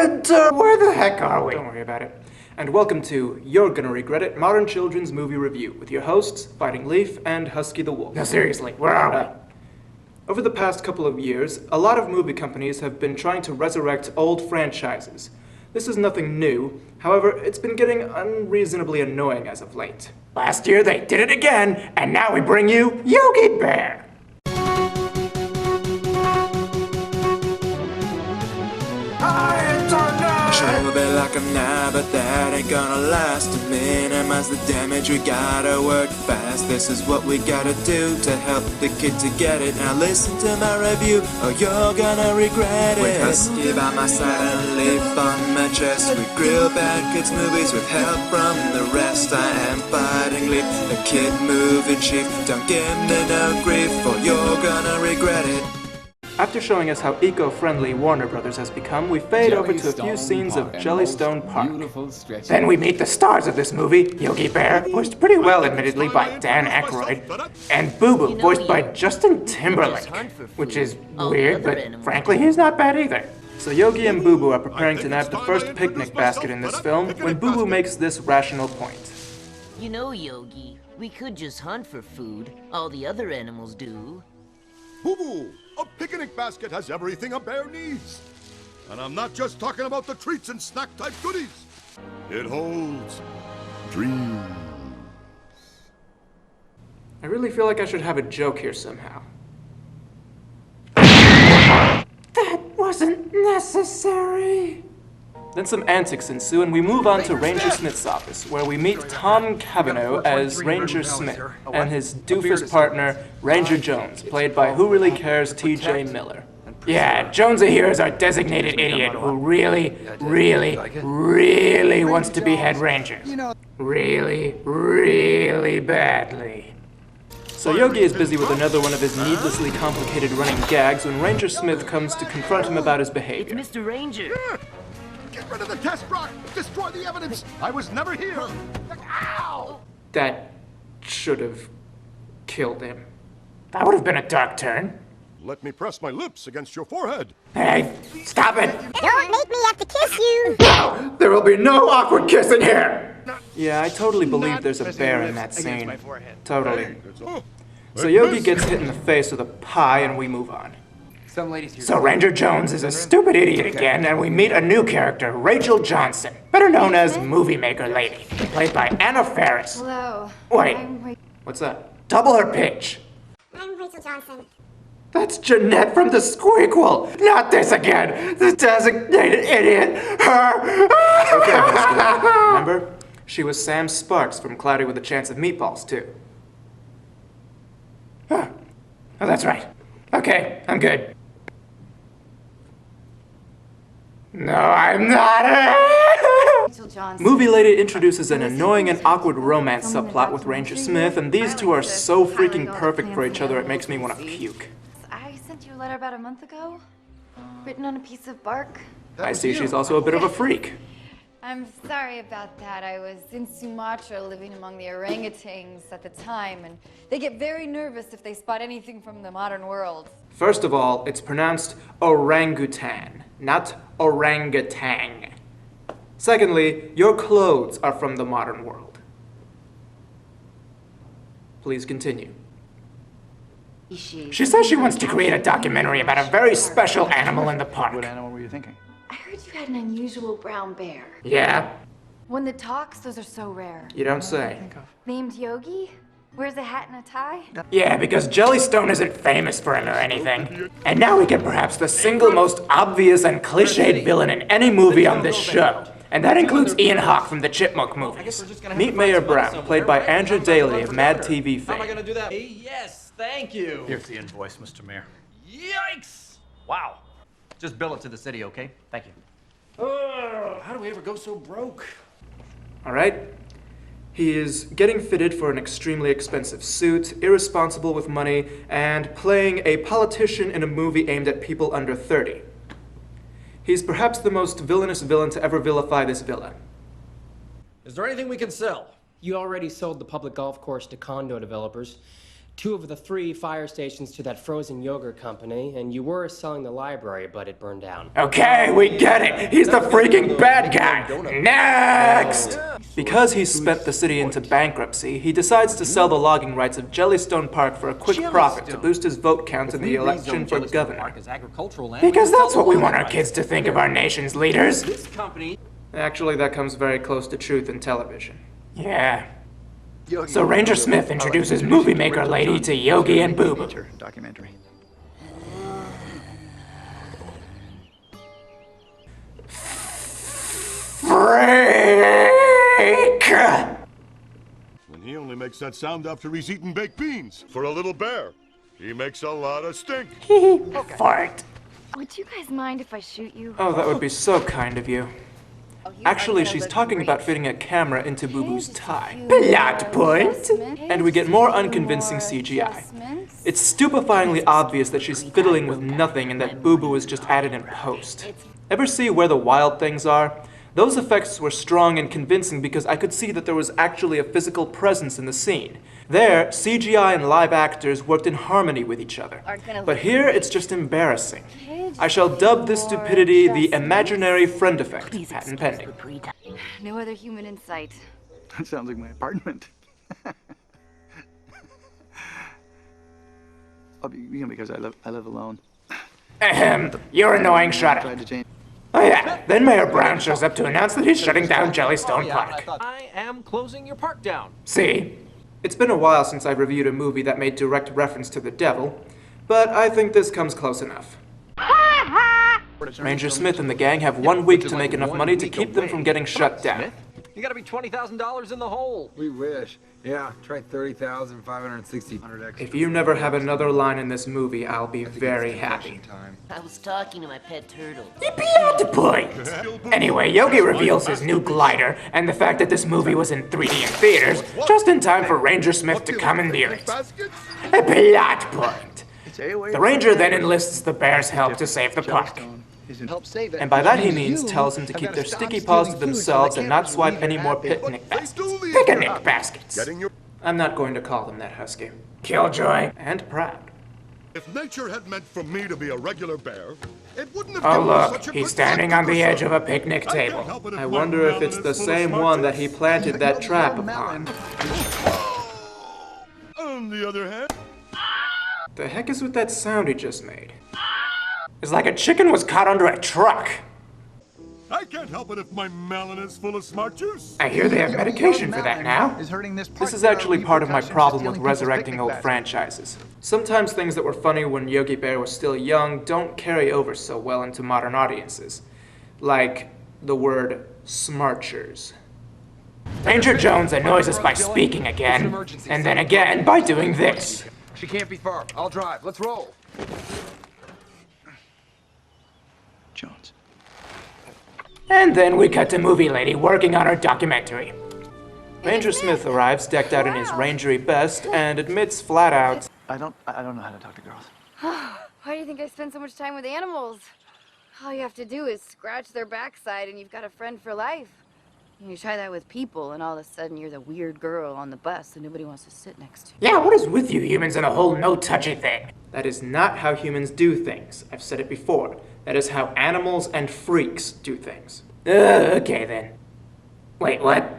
And, where the heck are we? Don't worry about it. And welcome to You're Gonna Regret It, Modern Children's Movie Review, with your hosts, Fighting Leaf and Husky the Wolf. No, seriously, where are we? Over the past couple of years, a lot of movie companies have been trying to resurrect old franchises. This is nothing new, however, it's been getting unreasonably annoying as of late. Last year they did it again, and now we bring you Yogi Bear! Sure, be like I'm now, but that ain't gonna last a minimize the damage. We gotta work fast. This is what we gotta do to help the kid to get it. Now listen to my review, or you're gonna regret it. With Husky by my side and Leaf on my chest, we grill bad kids movies with help from the rest. I am Fighting Leaf, the kid movie chief. Don't give me no grief, or you're gonna regret it. After showing us how eco-friendly Warner Brothers has become, we fade over to a few scenes of Jellystone Park. Then we meet the stars of this movie, Yogi Bear, voiced pretty well admittedly by Dan Aykroyd, and Boo Boo, voiced by Justin Timberlake, which is weird, but frankly he's not bad either. So Yogi and Boo Boo are preparing to nab the first picnic basket in this film when Boo Boo makes this rational point. You know, Yogi, we could just hunt for food. All the other animals do. Boo Boo! A picnic basket has everything a bear needs. And I'm not just talking about the treats and snack-type goodies. It holds dreams. I really feel like I should have a joke here somehow. That wasn't necessary. Then some antics ensue and we move on to Ranger Smith's office, where we meet Tom Cavanaugh as Ranger Smith and his doofus partner, Ranger Jones, played by Who Really Cares T.J. Miller. Yeah, Jonesy here is our designated idiot who really wants to be head ranger. Really badly. So Yogi is busy with another one of his needlessly complicated running gags when Ranger Smith comes to confront him about his behavior. It's Mr. Ranger. Get rid of the test rock! Destroy the evidence! I was never here! Ow! That should have killed him. That would have been a dark turn. Let me press my lips against your forehead. Hey, stop it! Don't make me have to kiss you! No! There will be no awkward kissing here! Yeah, I totally believe there's a bear in that scene. Totally. So Yogi gets hit in the face with a pie and we move on. So Ranger Jones is a stupid idiot again, and we meet a new character, Rachel Johnson, better known as Movie Maker Lady, played by Anna Faris. Hello. Wait, What's that? double her pitch. I'm Rachel Johnson. That's Jeanette from the Squeakquel. Not this again. The designated idiot. Her. Okay, remember? She was Sam Sparks from Cloudy with a Chance of Meatballs, too. Oh, that's right. Okay, I'm good. No, I'm not. Rachel Johnson. Movie Lady introduces an annoying and awkward romance subplot with Ranger Smith, and these two are so freaking perfect for each other it makes me want to puke. I sent you a letter about a month ago, written on a piece of bark. I see she's also a bit of a freak. I'm sorry about that. I was in Sumatra living among the orangutans at the time, and they get very nervous if they spot anything from the modern world. First of all, it's pronounced orangutan, not orangutan. Secondly, your clothes are from the modern world. Please continue. She says she wants to create a documentary about a very special animal in the park. What animal were you thinking? I heard you had an unusual brown bear. Yeah? One that talks, those are so rare. You don't say. Named Yogi? Wears a hat and a tie? Yeah, because Jellystone isn't famous for him or anything. And now we get perhaps the single most obvious and cliched villain in any movie on this show. And that includes Ian Hawke from the Chipmunk movies. Meet Mayor Brown, played by Andrew Daly of Mad TV How am I fame. gonna do that? Yes, thank you. Here's the invoice, Mr. Mayor. Yikes! Wow. Just bill it to the city, okay? Thank you. How do we ever go so broke? All right? He is getting fitted for an extremely expensive suit, irresponsible with money, and playing a politician in a movie aimed at people under 30. He's perhaps the most villainous villain to ever vilify this villa. Is there anything we can sell? You already sold the public golf course to condo developers. 2 of the 3 fire stations to that frozen yogurt company, and you were selling the library, but it burned down. Okay, we get it. He's the freaking bad guy. Next! Because he's spent the city into bankruptcy, he decides to sell the logging rights of Jellystone Park for a quick profit to boost his vote count in the election for governor. Because that's what we want our kids to think of our nation's leaders. This company. Actually, that comes very close to truth in television. Yeah. So Ranger Smith introduces movie maker lady to Yogi and Boo Boo. Documentary. Freak! And he only makes that sound after he's eaten baked beans. For a little bear, he makes a lot of stink. Fart. Would you guys mind if I shoot you? Oh, that would be so kind of you. Actually, she's talking about fitting a camera into Boo Boo's tie. Plot point. And we get more unconvincing CGI. It's stupefyingly obvious that she's fiddling with nothing and that Boo Boo is just added in post. Ever see Where the Wild Things Are? Those effects were strong and convincing because I could see that there was actually a physical presence in the scene. There, CGI and live actors worked in harmony with each other. But here, it's just embarrassing. I shall dub this stupidity the imaginary friend effect, patent pending. No other human in sight. That sounds like my apartment. Because I live alone. Ahem, you're annoying, shut up. Oh yeah, then Mayor Brown shows up to announce that he's shutting down Jellystone Park. I am closing your park down. See? It's been a while since I've reviewed a movie that made direct reference to the devil, but I think this comes close enough. Ranger Smith and the gang have 1 week to make enough money to keep them from getting shut down. You gotta be $20,000 in the hole. We wish. Yeah, try 30,560 extra. If you never have another line in this movie, I'll be very happy. I was talking to my pet turtle. Plot point. Anyway, Yogi reveals his new glider and the fact that this movie was in 3D in theaters just in time for Ranger Smith to commandeer it. A plot point. The Ranger then enlists the bear's help to save the park. And by that he means tells them to keep their sticky paws to themselves and not swipe any more picnic baskets. Picnic baskets. I'm not going to call them that, Husky. Killjoy. And proud. If nature had meant for me to be a regular bear, it wouldn't have Oh given me look, such a he's good standing time on to the edge pursue. of a picnic I can't table. help it if I my wonder if melon it's the is full of same smart one that juice. he planted that trap upon. On the other hand, The heck is with that sound he just made? It's like a chicken was caught under a truck. I can't help it if my melon is full of smart juice. I hear they have medication for that now. This is actually part of my problem with resurrecting old franchises. Sometimes things that were funny when Yogi Bear was still young don't carry over so well into modern audiences. Like the word smarchers. Ranger Jones annoys us by speaking again, and then again by doing this. She can't be far. I'll drive. Let's roll. Jones. And then we cut to Movie Lady working on her documentary. Ranger Smith arrives decked out in his rangery best and admits flat out, I don't know how to talk to girls. Why do you think I spend so much time with animals? All you have to do is scratch their backside and you've got a friend for life. And you try that with people and all of a sudden you're the weird girl on the bus that nobody wants to sit next to. Yeah, what is with you humans and the whole no-touchy thing? that is not how humans do things. I've said it before. That is how animals and freaks do things. Okay then. Wait, what?